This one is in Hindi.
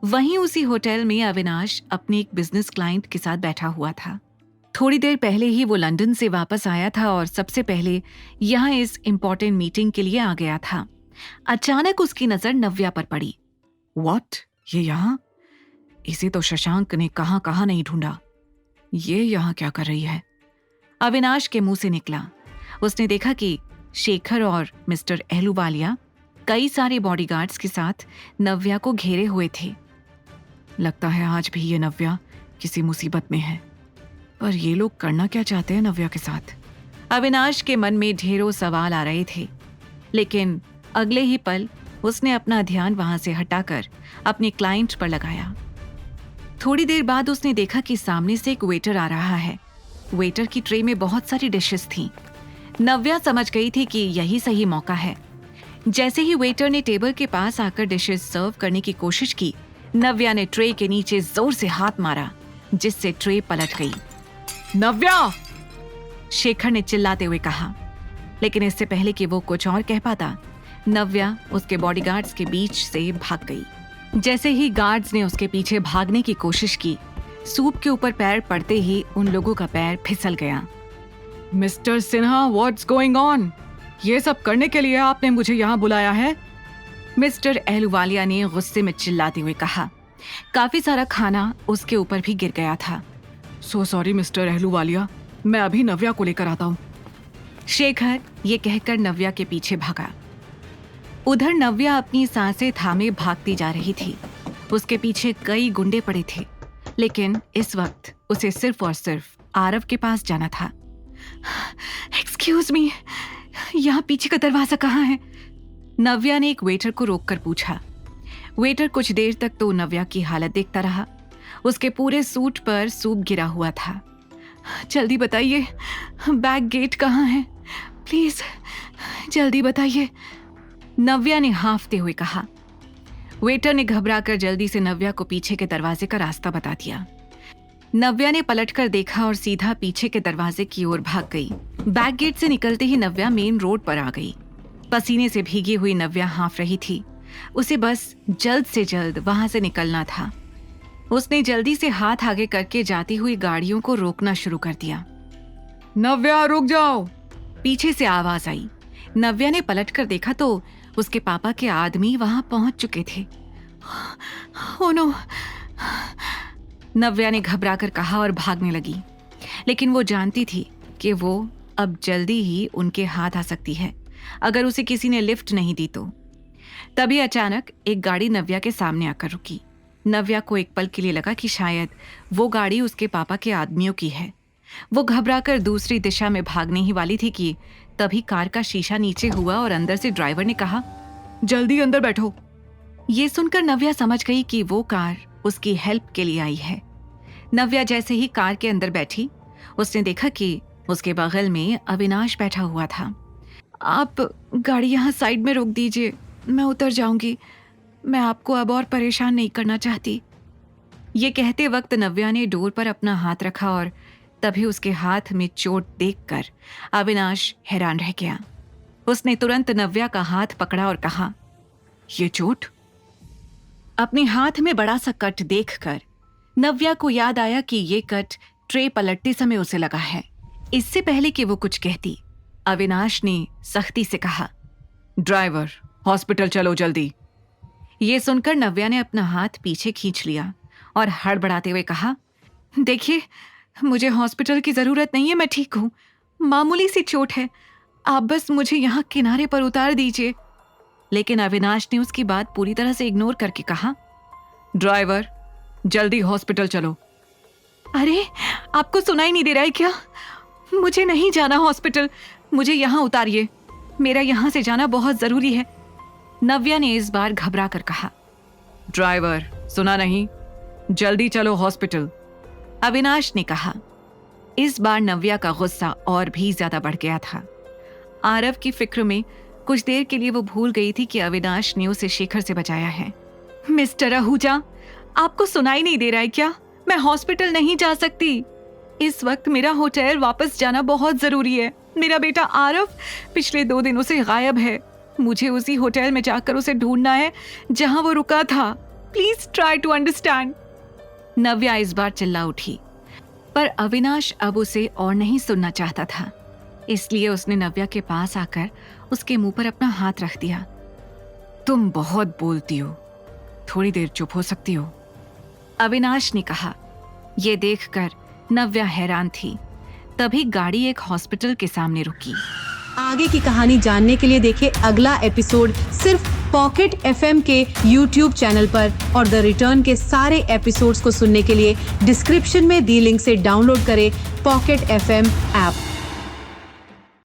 वहीं उसी होटल में अविनाश अपने एक बिजनेस क्लाइंट के साथ बैठा हुआ था। थोड़ी देर पहले ही वो लंदन से वापस आया था और सबसे पहले यहाँ इस इम्पोर्टेंट मीटिंग के लिए आ गया था। अचानक उसकी नजर नव्या पर पड़ी। व्हाट? ये यहाँ? इसे तो शशांक ने कहाँ कहाँ नहीं ढूंढा। ये यहाँ क्या कर रही है? अविनाश के मुंह से निकला। उसने देखा कि शेखर और मिस्टर अहलूवालिया कई सारे बॉडीगार्ड्स के साथ नव्या को घेरे हुए थे। लगता है आज भी ये नव्या किसी मुसीबत में है। पर ये लोग करना क्या चाहते हैं नव्या के साथ? अविनाश के मन में ढेरों सवाल आ रहे थे, लेकिन अगले ही पल उसने अपना ध्यान वहां से हटाकर अपने क्लाइंट पर लगाया। थोड़ी देर बाद उसने देखा कि सामने से एक वेटर आ रहा है। वेटर की ट्रे में बहुत सारी डिशेस थीं। नव्या समझ गई थी कि यही सही मौका है। जैसे ही वेटर ने टेबल के पास आकर डिशेस सर्व करने की कोशिश की, नव्या ने ट्रे के नीचे जोर से हाथ मारा, जिससे ट्रे पलट गई। नव्या! शेखर ने चिल्लाते हुए कहा, लेकिन इससे पहले कि वो कुछ और कह पाता, नव्या उसके बॉडीगार्ड्स के बीच से भाग गई। जैसे ही गार्ड्स ने उसके पीछे भागने की कोशिश की, सूप के ऊपर पैर पड़ते ही उन लोगों का पैर फिसल गया। Mister Sinha, what's going on? ये सब करने के लिए आपने मुझे यहाँ बुलाया है? मिस्टर अहलूवालिया ने गुस्से में चिल्लाते हुए कहा। काफी सारा खाना उसके ऊपर भी गिर गया था। सो सॉरी मिस्टर अहलूवालिया, मैं अभी नव्या को लेकर आता हूँ। शेखर ये कहकर नव्या के पीछे भागा। उधर नव्या अपनी सांसें थामे भागती जा रही थी। उसके पीछे कई गुंडे पड़े थे, लेकिन इस वक्त उसे सिर्फ और सिर्फ आरव के पास जाना था। एक्सक्यूज मी, यहाँ पीछे का दरवाजा कहाँ है? नव्या ने एक वेटर को रोककर पूछा। वेटर कुछ देर तक तो नव्या की हालत देखता रहा। उसके पूरे सूट पर सूप गिरा हुआ था। जल्दी बताइए, बैक गेट कहाँ है? प्लीज जल्दी बताइए, नव्या ने हांफते हुए कहा। वेटर ने घबराकर जल्दी से नव्या को पीछे के दरवाजे का रास्ता बता दिया। नव्या ने पलटकर देखा और सीधा पीछे के दरवाजे की ओर भाग गई। बैक गेट से निकलते ही नव्या मेन रोड पर आ गई। पसीने से भीगी हुई नव्या हांफ रही थी। उसे बस जल्द से जल्द वहां से निकलना था। उसने जल्दी से हाथ आगे करके जाती हुई गाड़ियों को रोकना शुरू कर दिया। नव्या, रुक जाओ! पीछे से आवाज आई। नव्या ने पलटकर देखा तो उसके पापा के आदमी वहां पहुंच चुके थे। Oh no! नव्या ने घबराकर कहा और भागने लगी, लेकिन वो जानती थी कि वो अब जल्दी ही उनके हाथ आ सकती है अगर उसे किसी ने लिफ्ट नहीं दी तो। तभी अचानक एक गाड़ी नव्या के सामने आकर रुकी। नव्या को एक पल के लिए लगा कि शायद वो गाड़ी उसके पापा के आदमियों की है। वो घबराकर दूसरी दिशा में भागने ही वाली थी कि तभी कार का शीशा नीचे हुआ और अंदर से ड्राइवर ने कहा, जल्दी अंदर बैठो। ये सुनकर नव्या समझ गई कि वो कार उसकी हेल्प के लिए आई है। नव्या जैसे ही कार के अंदर बैठी, उसने देखा कि उसके बगल में अविनाश बैठा हुआ था। आप गाड़ी यहाँ साइड में रोक दीजिए, मैं उतर जाऊंगी। मैं आपको अब और परेशान नहीं करना चाहती। ये कहते वक्त नव्या ने डोर पर अपना हाथ रखा और तभी उसके हाथ में चोट देखकर अविनाश हैरान रह गया। उसने तुरंत नव्या का हाथ पकड़ा और कहा, ये चोट? अपने हाथ में बड़ा सा कट देखकर नव्या को याद आया कि ये कट ट्रे पलटते समय उसे लगा है। इससे पहले कि वो कुछ कहती, अविनाश ने सख्ती से कहा, ड्राइवर, हॉस्पिटल चलो जल्दी। ये सुनकर नव्या ने अपना हाथ पीछे खींच लिया और हड़बड़ाते हुए कहा, देखिए, मुझे हॉस्पिटल की जरूरत नहीं है, मैं ठीक हूँ। मामूली सी चोट है, आप बस मुझे यहाँ किनारे पर उतार दीजिए। लेकिन अविनाश ने उसकी बात पूरी तरह से इग्नोर करके कहा, ड्राइवर, जल्दी हॉस्पिटल चलो। अरे, आपको सुनाई नहीं दे रहा है क्या? मुझे नहीं जाना हॉस्पिटल, मुझे यहाँ उतारिए, मेरा यहाँ से जाना बहुत जरूरी है, नव्या ने इस बार घबरा कर कहा। ड्राइवर, सुना नहीं? जल्दी चलो हॉस्पिटल, अविनाश ने कहा। इस बार नव्या का गुस्सा और भी ज्यादा बढ़ गया था। आरव की फिक्र में कुछ देर के लिए वो भूल गई थी कि अविनाश ने उसे शेखर से बचाया है। मिस्टर आहूजा, आपको सुनाई नहीं दे रहा है क्या? मैं हॉस्पिटल नहीं जा सकती। इस वक्त मेरा होटल वापस जाना बहुत जरूरी है। मेरा बेटा आरव पिछले 2 दिनों से गायब है। मुझे उसी होटल में जाकर उसे ढूंढना है जहां वो रुका था। Please try to understand. Navya इस बार चिल्ला उठी, पर अविनाश अब उसे और नहीं सुनना चाहता था, इसलिए उसने नव्या के पास आकर उसके मुंह पर अपना हाथ रख दिया। तुम बहुत बोलती हो, थोड़ी देर चुप हो सकती हो, अविनाश ने कहा। यह देखकर नव्या हैरान थी। तभी गाड़ी एक हॉस्पिटल के सामने रुकी। आगे की कहानी जानने के लिए देखें अगला एपिसोड सिर्फ पॉकेट FM के YouTube चैनल पर, और द रिटर्न के सारे एपिसोड्स को सुनने के लिए डिस्क्रिप्शन में दी लिंक से डाउनलोड करें पॉकेट FM ऐप।